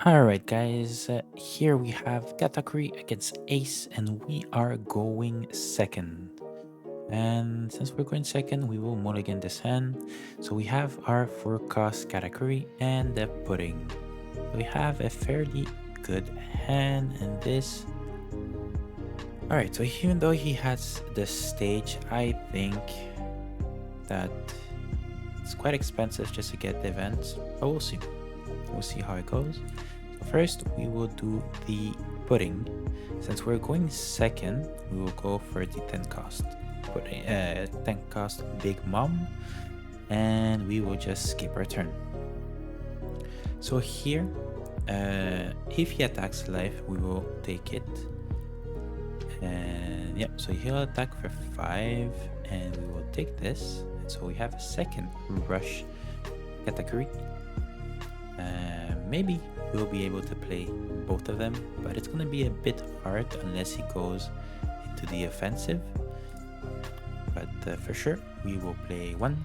Alright guys, here we have Katakuri against Ace and we are going second. And since we're going second, we will mulligan this hand. So we have our 4-cost Katakuri and the pudding. We have a fairly good hand in this. Alright, so even though he has the stage, I think that it's quite expensive just to get the events, but we'll see. We'll see how it goes. First, we will do the pudding. Since we're going second, we will go for the 10 cost pudding, 10 cost Big Mom, and we will just skip our turn. So here, if he attacks life, we will take it. And yeah, so he'll attack for 5, and we will take this. And so we have a second rush category. Maybe we'll be able to play both of them, but it's going to be a bit hard unless he goes into the offensive. But for sure, we will play one.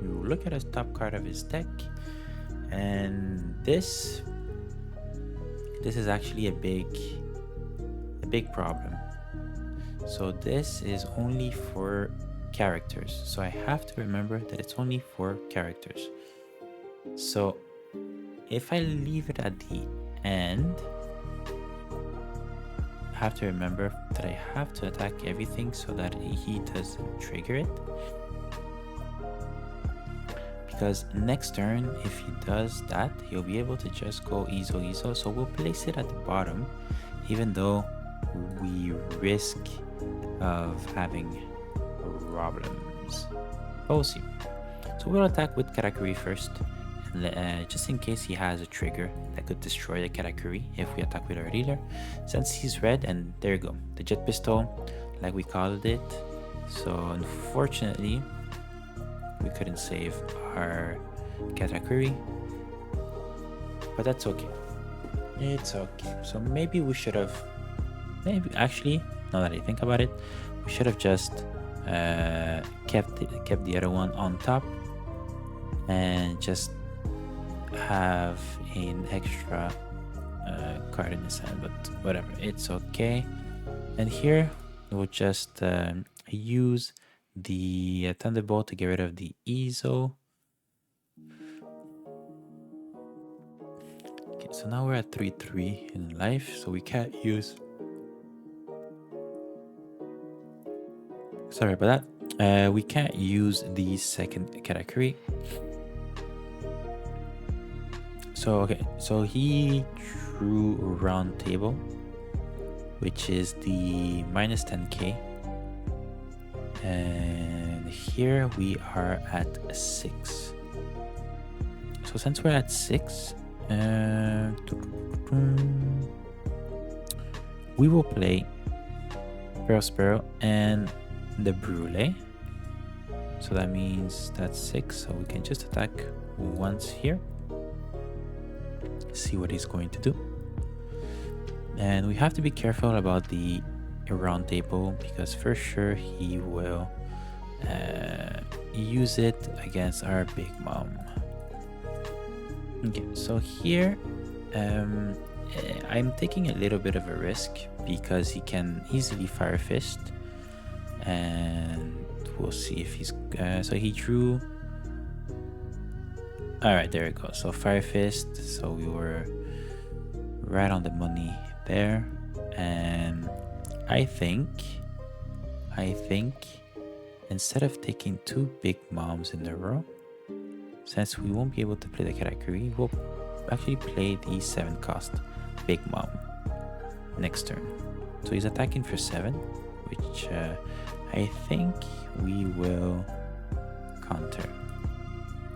We will look at his top card of his deck, and this is actually a big problem. So this is only for characters. So I have to remember that it's only for characters. So if I leave it at the end, I have to remember that I have to attack everything so that he doesn't trigger it. Because next turn, if he does that, he'll be able to just go Izo. So we'll place it at the bottom, even though we risk of having problems. But we'll see. So we'll attack with Katakuri first. Just in case he has a trigger that could destroy the Katakuri if we attack with our dealer. Since he's red, and there you go, the jet pistol, like we called it. So unfortunately, we couldn't save our Katakuri, but that's okay. It's okay. So maybe we should have, actually, now that I think about it, we should have just kept the other one on top and just have an extra card in his hand, but whatever, it's okay. And here we'll just use the Thunderbolt to get rid of the Izo. Okay, so now we're at 3-3 in life, so we can't use, sorry about that, we can't use the second Katakuri. So okay, so he drew round table, which is the minus 10k, and here we are at 6. So since we're at 6, we will play Perospero and the Brulee. So that means that's 6, so we can just attack once here. See what he's going to do, and we have to be careful about the round table because for sure he will use it against our Big Mom. Okay, so here I'm taking a little bit of a risk because he can easily Fire Fist, and we'll see if he's so he drew. Alright, there it goes. So Fire Fist, so we were right on the money there. And I think instead of taking 2 Big Moms in a row, since we won't be able to play the Katakuri, we'll actually play the 7-cost Big Mom next turn. So he's attacking for 7, which I think we will counter.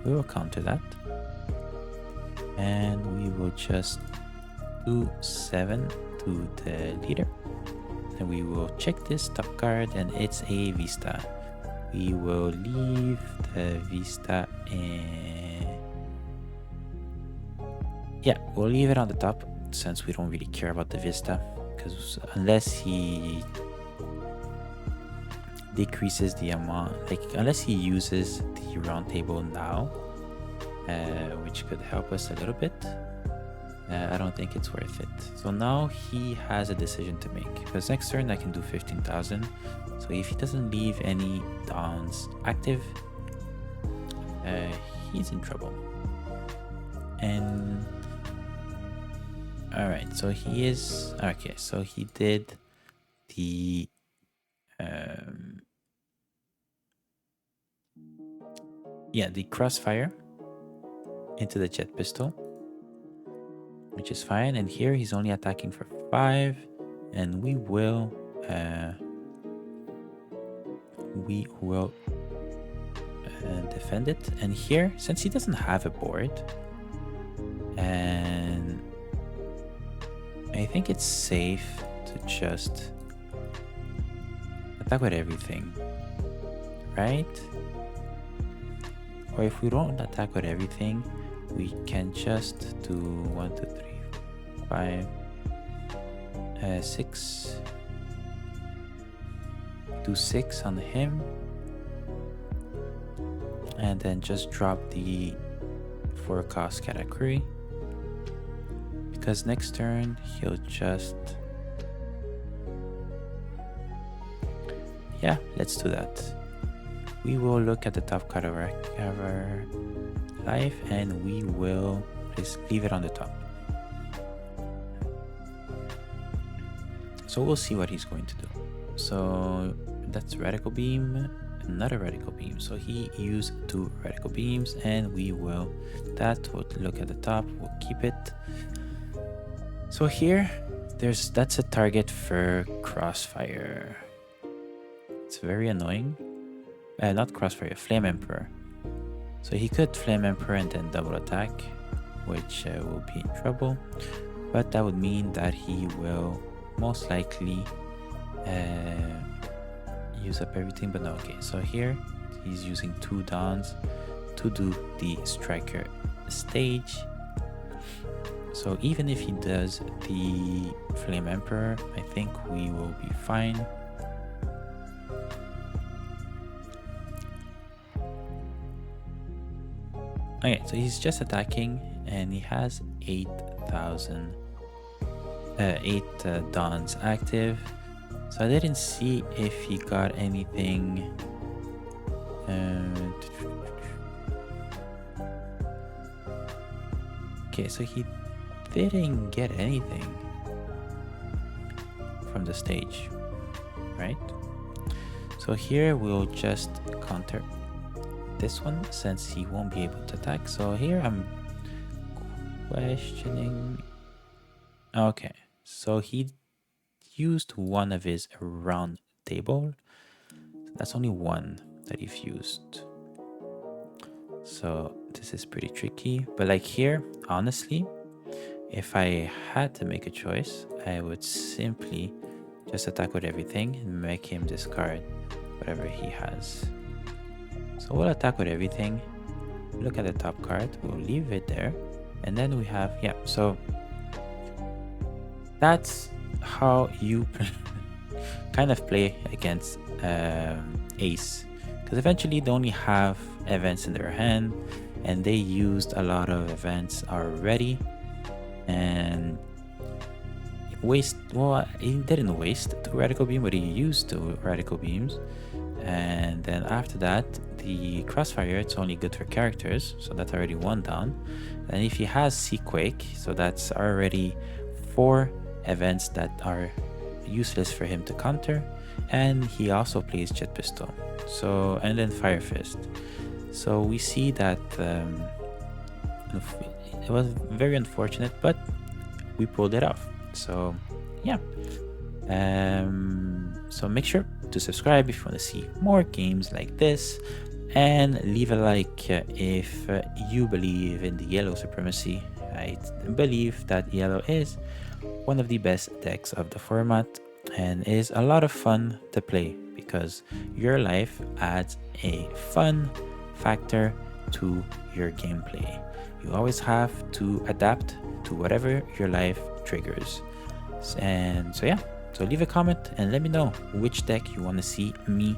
We will counter that, and we will just do 7 to the leader, and we will check this top card, and it's a Vista. We will leave the Vista, and yeah, we'll leave it on the top since we don't really care about the Vista, because unless he decreases the amount, like unless he uses the round table now, which could help us a little bit, I don't think it's worth it. So now he has a decision to make, because next turn I can do 15,000. So if he doesn't leave any downs active, he's in trouble. And all right, so he is okay. So he did the the crossfire into the jet pistol, which is fine. And here he's only attacking for 5, and we will defend it. And here, since he doesn't have a board, and I think it's safe to just attack with everything, right? Or if we don't attack with everything, we can just do 1, 2, 3, 5, 6. Do 6 on him, and then just drop the 4-cost Katakuri, because next turn he'll just let's do that. We will look at the top card of our life, and we will just leave it on the top. So we'll see what he's going to do. So that's radical beam, another radical beam. So he used 2 radical beams, and we'll look at the top, we'll keep it. So here that's a target for crossfire. It's very annoying. Not crossfire, flame emperor. So he could flame emperor and then double attack, which will be in trouble, but that would mean that he will most likely use up everything. But no, okay, so here he's using 2 dawns to do the striker stage. So even if he does the flame emperor, I think we will be fine. Okay, so he's just attacking, and he has 8 dawns active. So I didn't see if he got anything. Okay, so he didn't get anything from the stage, right? So here we'll just counter this one, since he won't be able to attack. So here I'm questioning. Okay, so he used one of his round table. That's only one that he fused. So this is pretty tricky. But like here, honestly, if I had to make a choice, I would simply just attack with everything and make him discard whatever he has. So we'll attack with everything, look at the top card, we'll leave it there, and then we have, so that's how you kind of play against Ace, because eventually they only have events in their hand, and they used a lot of events already, and he didn't waste 2 radical beam, but he used 2 radical beams. And then after that, the crossfire, it's only good for characters, so that's already 1 down. And if he has Seaquake, so that's already 4 events that are useless for him to counter. And he also plays Jet Pistol, so, and then Fire Fist. So we see that it was very unfortunate, but we pulled it off. So so make sure to subscribe if you want to see more games like this, and leave a like if you believe in the yellow supremacy. I believe that yellow is one of the best decks of the format and is a lot of fun to play, because your life adds a fun factor to your gameplay. You always have to adapt to whatever your life triggers. And so so leave a comment and let me know which deck you want to see me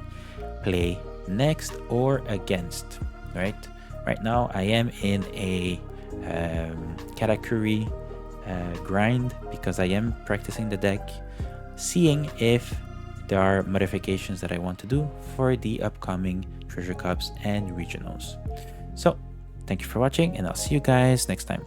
play next or against. Right now I am in a Katakuri grind, because I am practicing the deck, seeing if there are modifications that I want to do for the upcoming Treasure Cups and Regionals. So thank you for watching, and I'll see you guys next time.